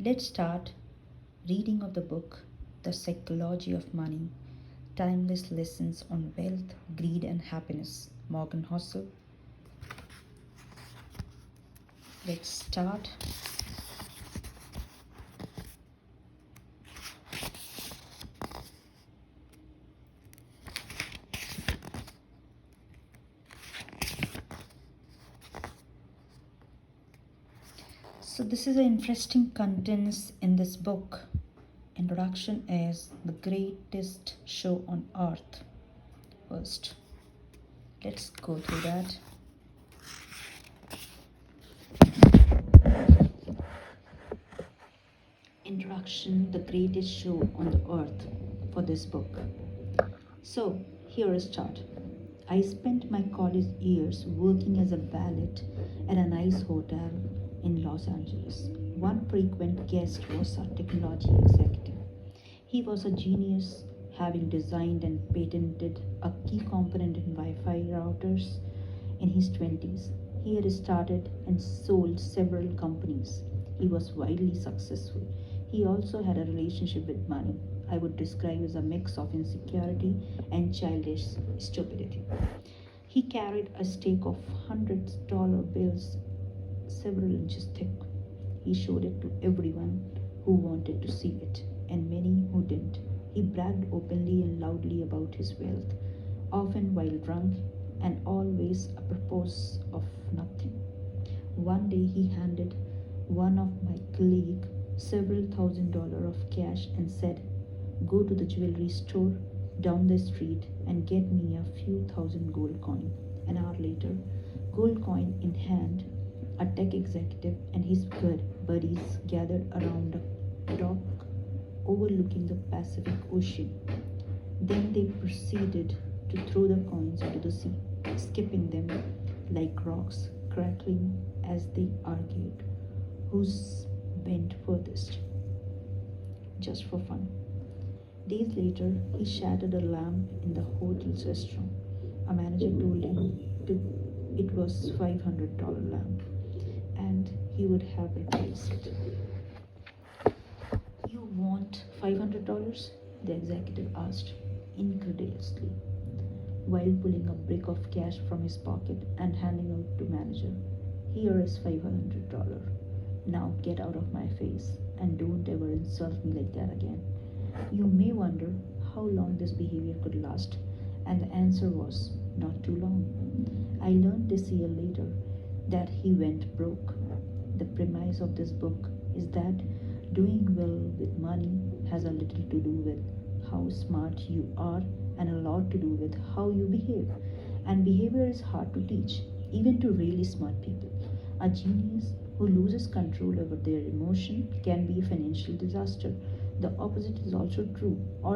Let's start reading of the book The Psychology of Money, Timeless Lessons on Wealth, Greed and Happiness. Morgan Housel. Let's start. So this is an interesting contents in this book. Introduction is the greatest show on earth. First, let's go through that. Introduction, the greatest show on the earth for this book. So here is start. I spent my college years working as a valet at a nice hotel in Los Angeles. One frequent guest was a technology executive. He was a genius, having designed and patented a key component in Wi Fi routers in his 20s. He had started and sold several companies. He was widely successful. He also had a relationship with money I would describe as a mix of insecurity and childish stupidity. He carried a stack of $100 bills several inches thick. He showed it to everyone who wanted to see it, and many who didn't. He bragged openly and loudly about his wealth, often while drunk, and always apropos of nothing. One day he handed one of my colleagues several $1,000s of cash and said, "Go to the jewelry store down the street and get me a few thousand gold coin." An hour later, gold coin in hand, a tech executive and his buddies gathered around a dock overlooking the Pacific Ocean. Then they proceeded to throw the coins into the sea, skipping them like rocks, crackling as they argued whose bent furthest, just for fun. Days later, he shattered a lamp in the hotel's restaurant. A manager told him it was $500 lamp and he would have replaced it. "You want $500?" the executive asked incredulously, while pulling a brick of cash from his pocket and handing it to manager. "Here is $500. Now get out of my face and don't ever insult me like that again." You may wonder how long this behavior could last, and the answer was not too long. I learned this year later that he went broke. The premise of this book is that doing well with money has a little to do with how smart you are and a lot to do with how you behave. And behavior is hard to teach, even to really smart people. A genius who loses control over their emotion can be a financial disaster. The opposite is also true. Or